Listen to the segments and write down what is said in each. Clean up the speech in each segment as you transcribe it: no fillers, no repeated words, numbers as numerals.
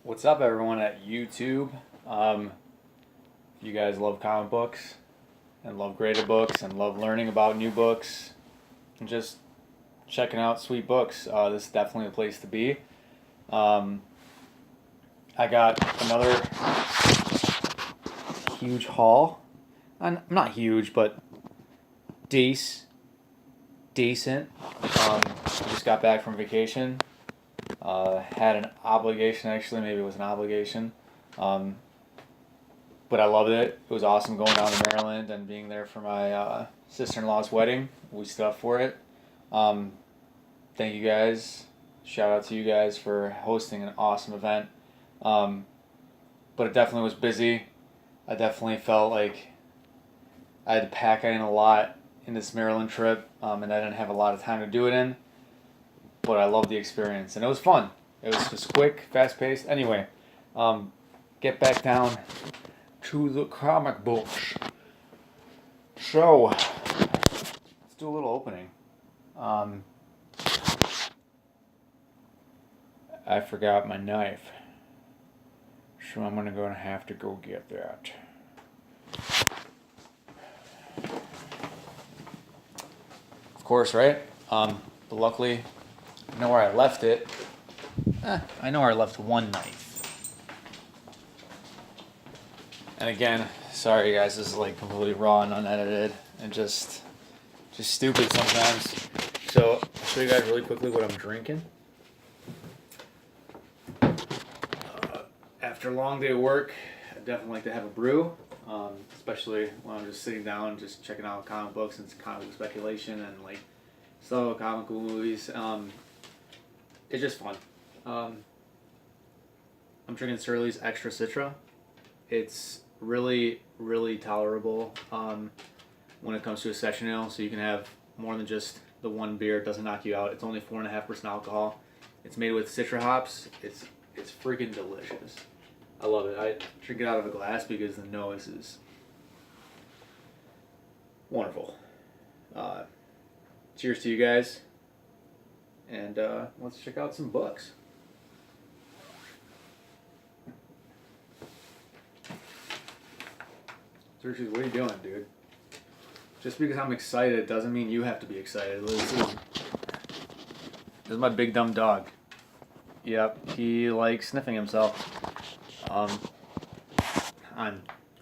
What's up, everyone at YouTube? If you guys love comic books and love graded books and love learning about new books and just checking out sweet books, this is definitely the place to be. Um, I got another huge haul. Not huge, but decent. I just got back from vacation. Had an obligation, actually, maybe it was an obligation. Um, but I loved it. It was awesome going down to Maryland and being there for my sister-in-law's wedding. We stood up for it. Um, Thank you guys. Shout out to you guys for hosting an awesome event. But it definitely was busy. I definitely felt like I had to pack in a lot in this Maryland trip, and I didn't have a lot of time to do it in. But I loved the experience, and it was fun. It was just quick, fast-paced. Anyway, get back down to the comic books. So, let's do a little opening. I forgot my knife, so I'm gonna have to go get that. Of course, right? But luckily, I know where I left it. I know where I left one knife. And again, sorry guys, this is like completely raw and unedited and just stupid sometimes. So I'll show you guys really quickly what I'm drinking. After a long day of work, I definitely like to have a brew, especially when I'm just sitting down, just checking out comic books and comic book speculation and like stuff about comic book movies. It's just fun. I'm drinking Surly's Extra Citra. It's really, really tolerable when it comes to a session ale, so you can have more than just the one beer. It doesn't knock you out. It's only 4.5% alcohol. It's made with Citra hops. It's freaking delicious. I love it. I drink it out of a glass because the nose is wonderful. Cheers to you guys, and let's check out some books. Xerxes, what are you doing, dude? Just because I'm excited doesn't mean you have to be excited. This is my big dumb dog. Yep, he likes sniffing himself. On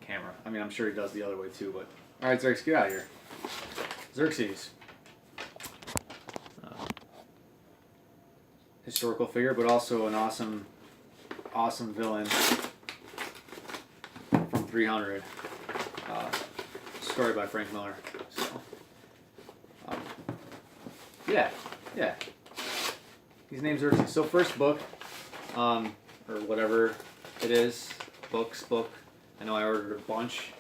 camera. I mean, I'm sure he does the other way too, but... Alright, Xerxes, get out of here. Xerxes. Historical figure, but also an awesome villain from 300. Story by Frank Miller. So, yeah. His name's Xerxes. So first book, or whatever it is, book. I know I ordered a bunch,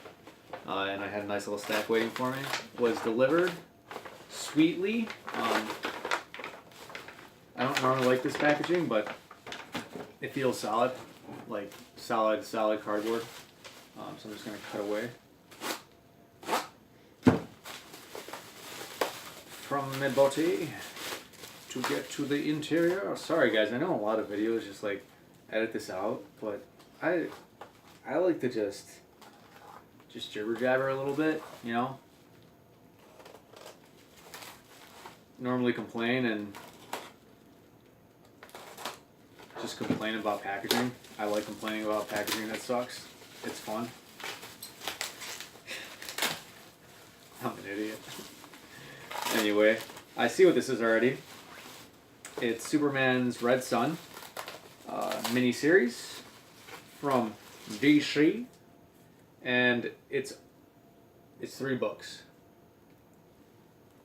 and I had a nice little stack waiting for me. Was delivered sweetly. I don't normally like this packaging, but it feels solid, like solid cardboard. So I'm just gonna cut away from my body to get to the interior. Sorry guys, I know a lot of videos just like edit this out, but I like to just jibber jabber a little bit, you know. Normally complain and just complain about packaging. I like complaining about packaging that sucks. It's fun. I'm an idiot. Anyway, I see what this is already. It's Superman's Red Sun miniseries from DC, and it's 3 books.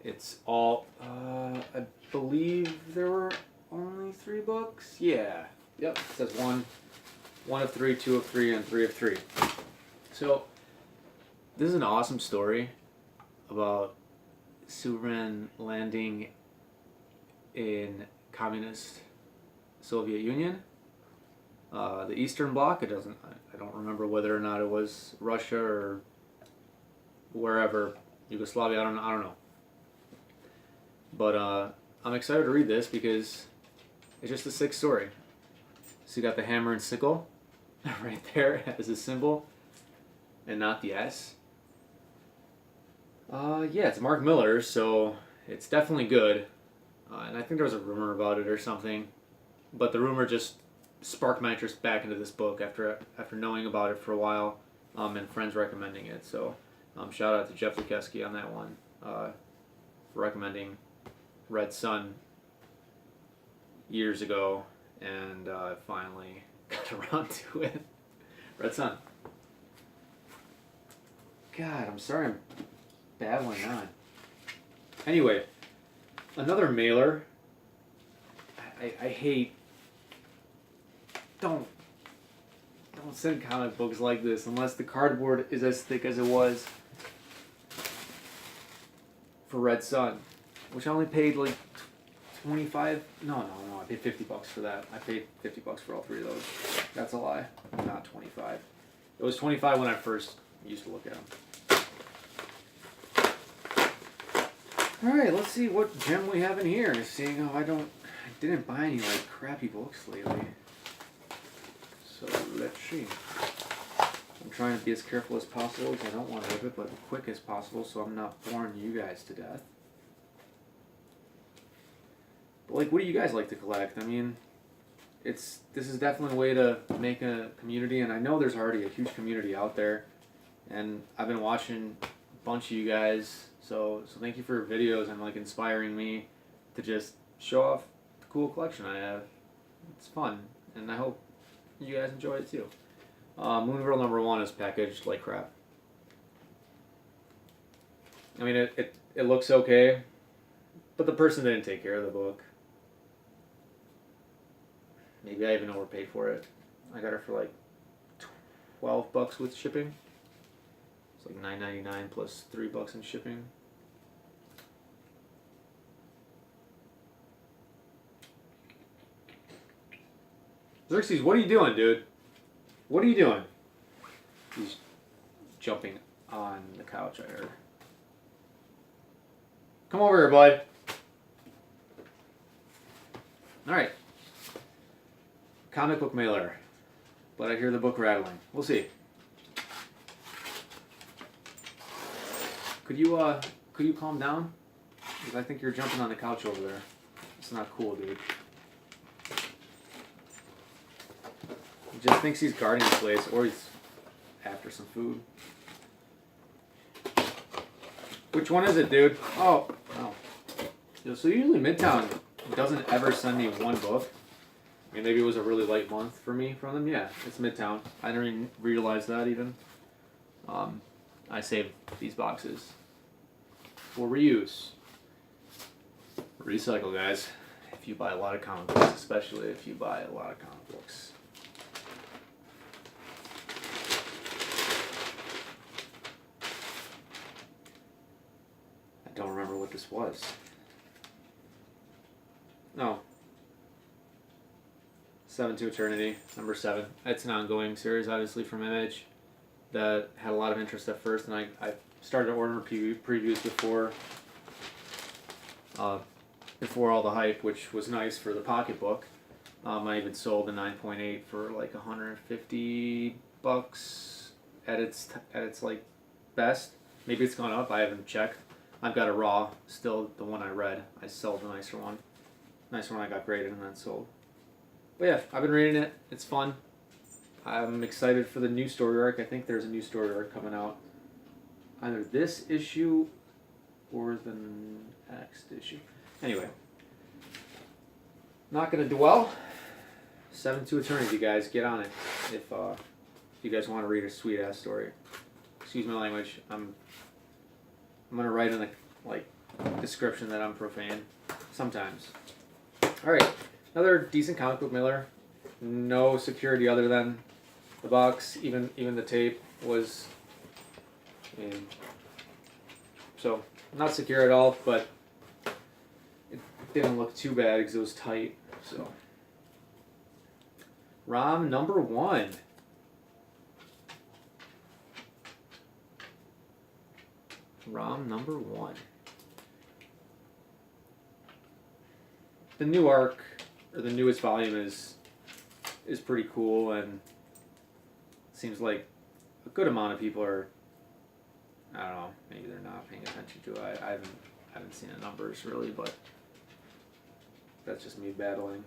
It's all I believe there were only 3 books. Yeah. Yep. It says one of 3, 2 of 3, and 3 of 3. So this is an awesome story about Superman landing in communist Soviet Union, the Eastern Bloc. I don't remember whether or not it was Russia or wherever, Yugoslavia. I don't know. But I'm excited to read this because it's just a sick story. So you got the hammer and sickle right there as a symbol, and not the S. Yeah, it's Mark Miller, so it's definitely good. And I think there was a rumor about it or something, but the rumor just sparked my interest back into this book after knowing about it for a while, and friends recommending it. So shout out to Jeff Lukeski on that one, for recommending Red Sun years ago, and I finally got around to it. Red Sun. God, I'm sorry I'm babbling on. Anyway, another mailer. I hate. Don't send comic books like this unless the cardboard is as thick as it was for Red Sun, which I only paid like 25. No, I paid $50 for that. I paid $50 for all three of those. That's a lie. Not 25. It was 25 when I first used to look at them. All right, let's see what gem we have in here. Seeing how I didn't buy any like crappy books lately. So let's see. I'm trying to be as careful as possible because I don't want to rip it, but as quick as possible so I'm not boring you guys to death. But like, what do you guys like to collect? I mean, this is definitely a way to make a community, and I know there's already a huge community out there, and I've been watching a bunch of you guys, so thank you for your videos and like inspiring me to just show off the cool collection I have. It's fun, and I hope you guys enjoy it too. Moon Girl #1 is packaged like crap. I mean, it looks okay, but the person didn't take care of the book. Maybe I even overpaid for it. I got her for like $12 with shipping. It's like $9.99 plus $3 in shipping. Xerxes, what are you doing, dude? What are you doing? He's jumping on the couch, I heard. Come over here, bud. Alright. Comic book mailer. But I hear the book rattling. We'll see. Could you calm down? Because I think you're jumping on the couch over there. It's not cool, dude. He just thinks he's guarding the place, or he's after some food. Which one is it, dude? Oh. So usually Midtown doesn't ever send me one book. I mean, maybe it was a really light month for me from them. Yeah, it's Midtown. I didn't even realize that even. I saved these boxes for reuse. Recycle, guys. If you buy a lot of comic books, especially if you buy a lot of comic books. I don't remember what this was. No. 7 to Eternity, #7. It's an ongoing series, obviously, from Image that had a lot of interest at first, and I started ordering previews before all the hype, which was nice for the pocketbook. I even sold the 9.8 for like $150 at its like best. Maybe it's gone up. I haven't checked. I've got a raw still, the one I read. I sold the nicer one. Nicer one I got graded and then sold. But yeah, I've been reading it. It's fun. I'm excited for the new story arc. I think there's a new story arc coming out. Either this issue or the next issue. Anyway. Not going to dwell. 7 to Eternity, guys. Get on it if you guys want to read a sweet-ass story. Excuse my language. I'm going to write in the description that I'm profane. Sometimes. Alright. Another decent comic book mailer. No security other than the box. Even the tape was in. So, not secure at all, but it didn't look too bad because it was tight. So, ROM #1. ROM #1. The new arc, or the newest volume, is is pretty cool, and seems like a good amount of people are, I don't know, maybe they're not paying attention to it. I haven't seen the numbers really, but that's just me battling.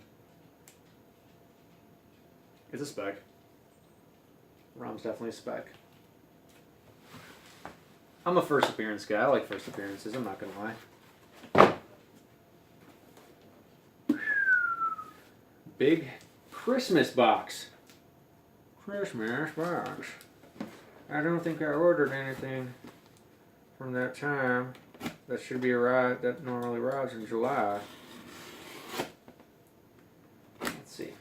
It's a spec. ROM's definitely a spec. I'm a first appearance guy. I like first appearances, I'm not gonna lie. Big Christmas box. Christmas box. I don't think I ordered anything from that time. That should be arrived. That normally arrives in July. Let's see.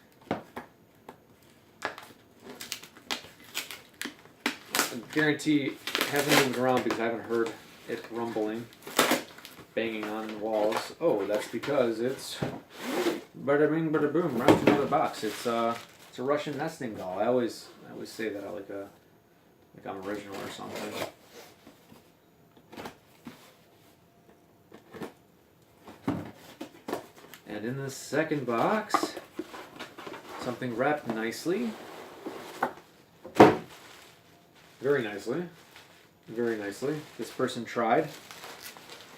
I guarantee I haven't moved around because I haven't heard it rumbling, banging on the walls. Oh, that's because it's bada bing, bada boom, round to another box. It's a Russian nesting doll. I always say that like I'm original or something. And in the second box, something wrapped nicely. Very nicely. Very nicely. This person tried.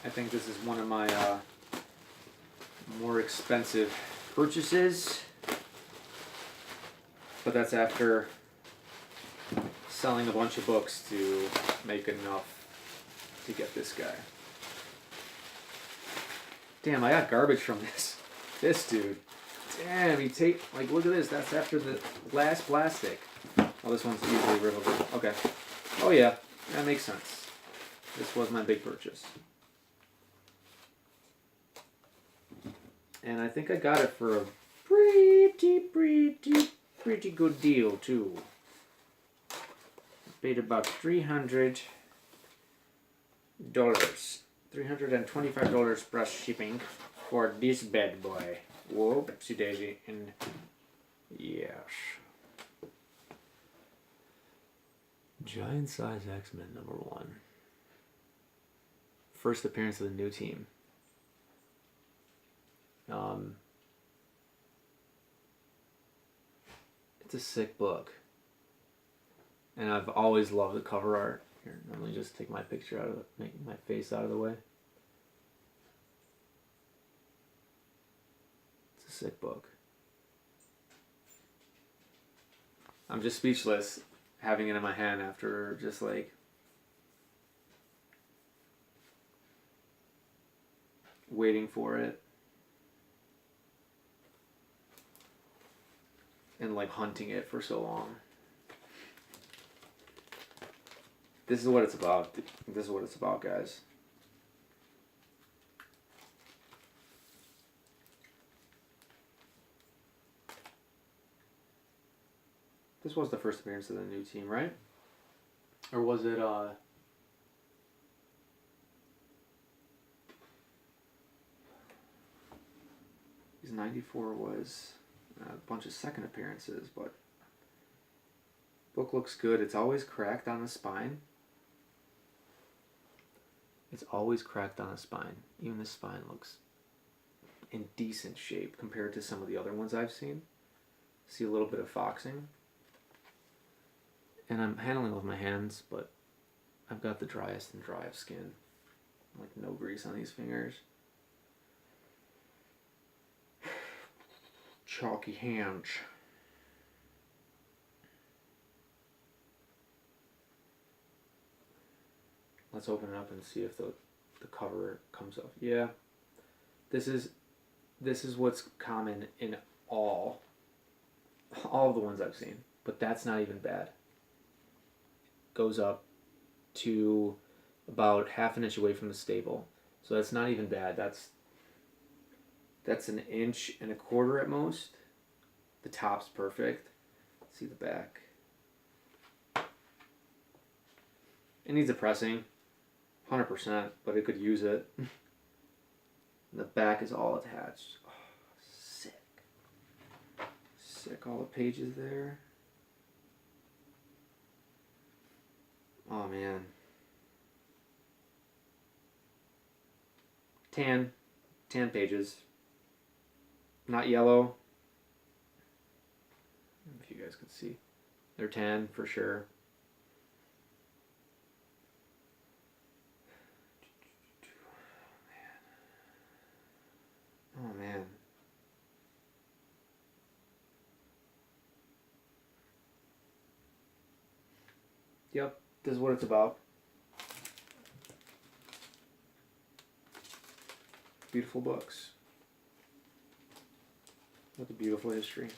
I think this is one of my more expensive purchases. But that's after selling a bunch of books to make enough to get this guy. Damn, I got garbage from this. This dude. Damn, he like, look at this. That's after the last plastic. Oh, this one's easily rippable. Okay. Oh yeah, that makes sense. This was my big purchase. And I think I got it for a pretty good deal too. I paid about $300. $325 plus shipping for this bad boy. Whoa, Pepsi Daisy, and yes. Giant size X-Men #1. First appearance of the new team. It's a sick book. And I've always loved the cover art. Here, let me just take my picture out of it, make my face out of the way. It's a sick book. I'm just speechless having it in my hand after just like waiting for it and like hunting it for so long. This is what it's about. This is what it's about, guys. This was the first appearance of the new team, right? Or was it, His 94 was a bunch of second appearances, but book looks good. It's always cracked on the spine. It's always cracked on the spine. Even the spine looks in decent shape compared to some of the other ones I've seen. See a little bit of foxing. And I'm handling it with my hands, but I've got the driest and dry of skin. Like no grease on these fingers. Chalky hands. Let's open it up and see if the cover comes up. Yeah. This is what's common in all of the ones I've seen, but that's not even bad. Goes up to about half an inch away from the staple. So that's not even bad. That's 1.25 inches at most. The top's perfect. See the back. It needs a pressing, 100%, but it could use it. The back is all attached. Oh, sick. Sick, all the pages there. Oh man. Tan pages. Not yellow. you guys can see. They're tan for sure. Oh man. Yep, this is what it's about. Beautiful books with a beautiful history.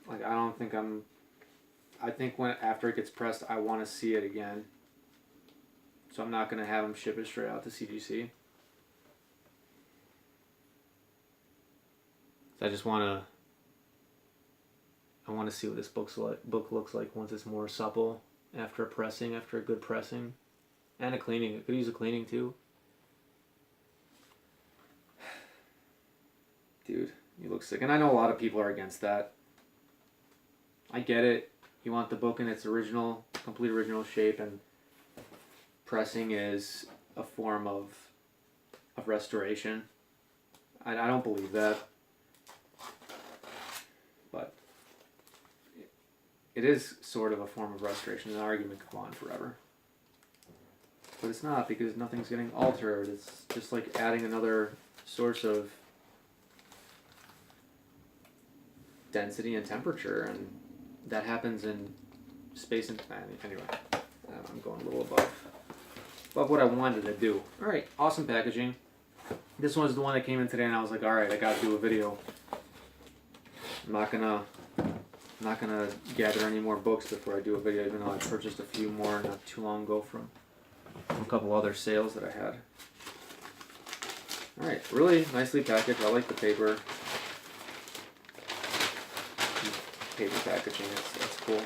Like, I think when after it gets pressed, I want to see it again. So I'm not going to have them ship it straight out to CGC. So I just want to see what this book looks like once it's more supple after a good pressing. And a cleaning. It could use a cleaning too. Dude, you look sick. And I know a lot of people are against that. I get it. You want the book in its complete original shape, and pressing is a form of restoration. I don't believe that. But it is sort of a form of restoration. The argument could go on forever. But it's not, because nothing's getting altered. It's just like adding another source of density and temperature, and that happens in space and time. Anyway, I'm going a little above what I wanted to do. All right, awesome packaging. This one's the one that came in today, and I was like, all right, I gotta do a video. I'm not gonna gather any more books before I do a video, even though I purchased a few more not too long ago from a couple other sales that I had. Alright, really nicely packaged. I like the paper. Paper packaging, that's cool.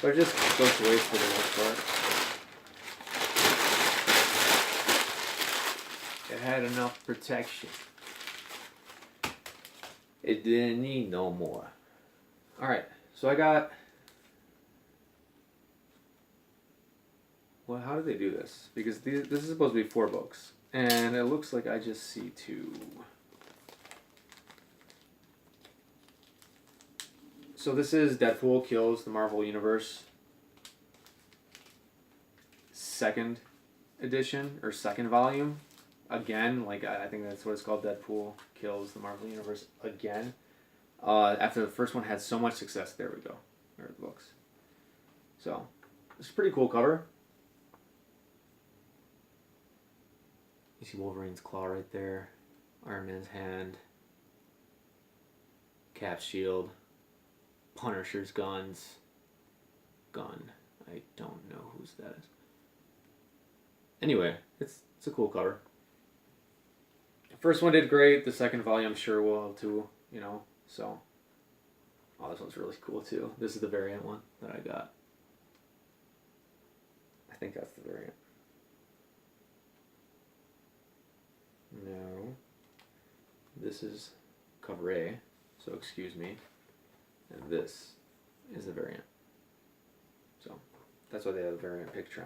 But it just goes to waste for the most part. It had enough protection. It didn't need no more. Alright, so I got... Well, how did they do this? Because this is supposed to be 4 books. And it looks like I just see 2. So this is Deadpool Kills the Marvel Universe. 2nd edition, or 2nd volume. Again, like I think that's what it's called, Deadpool Kills the Marvel Universe again. After the first one had so much success, there we go. There are the books. So, it's a pretty cool cover. You see Wolverine's claw right there, Iron Man's hand, Cap's shield, Punisher's gun. I don't know whose that is. Anyway, it's a cool cover. The first one did great. The second volume I'm sure will too, you know. So, oh, this one's really cool too. This is the variant one that I got. I think that's the variant. No. This is cover A, so excuse me. And this is the variant. So, that's why they have a variant picture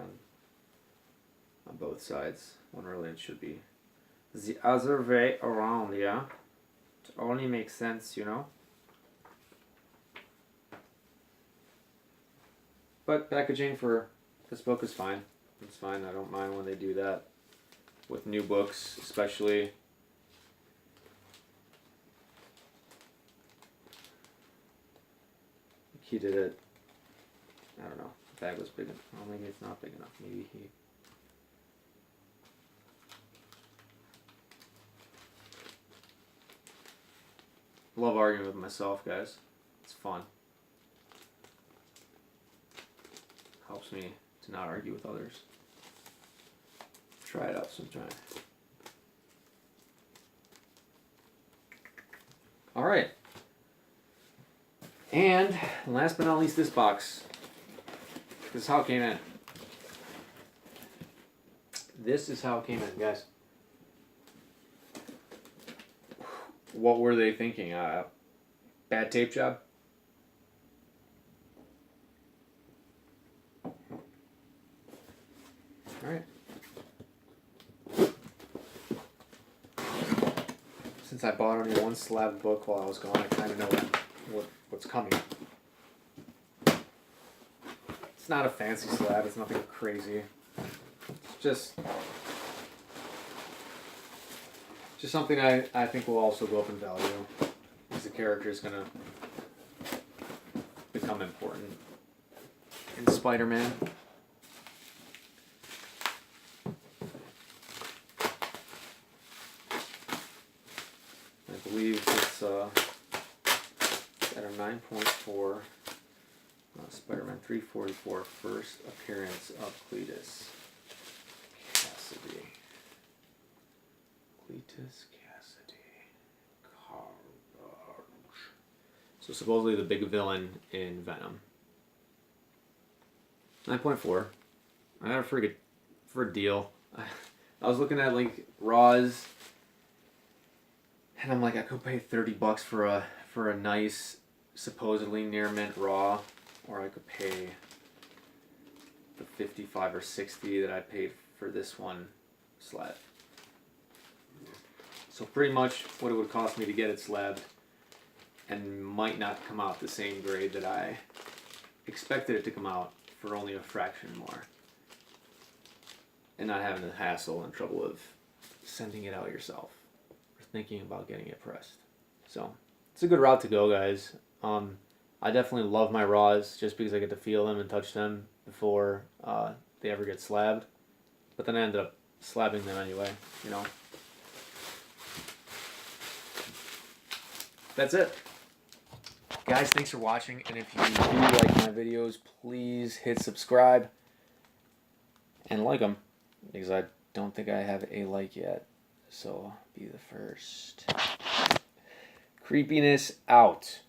on both sides. When really it should be the other way around, yeah? It only makes sense, you know? But packaging for this book is fine. It's fine. I don't mind when they do that. With new books, especially. He did it. I don't know. The bag was big enough. Well, maybe it's not big enough. Maybe he... Love arguing with myself, guys. It's fun. Helps me to not argue with others. Try it out sometime. Alright. And last but not least, this box. This is how it came in. This is how it came in, guys. What were they thinking? Bad tape job? Alright. since I bought only one slab book while I was gone, I kind of know what's coming. It's not a fancy slab. It's nothing crazy. It's just something I think will also go up in value, because the character is gonna become important in Spider-Man. I believe it's at a 9.4. Spider-Man 344, first appearance of Cletus Cassidy. Carnage. So supposedly the big villain in Venom. 9.4. I got it for a deal. I was looking at like Raws, and I'm like, I could pay $30 for a nice, supposedly near mint raw, or I could pay the 55 or 60 that I paid for this one slab. So pretty much what it would cost me to get it slabbed, and might not come out the same grade that I expected it to come out, for only a fraction more. And not having the hassle and trouble of sending it out yourself, or thinking about getting it pressed. So it's a good route to go, guys. I definitely love my raws just because I get to feel them and touch them before they ever get slabbed. But then I ended up slabbing them anyway, you know. That's it. Guys, thanks for watching, and if you do like my videos, please hit subscribe and like them, because I don't think I have a like yet, so be the first. Creepiness out.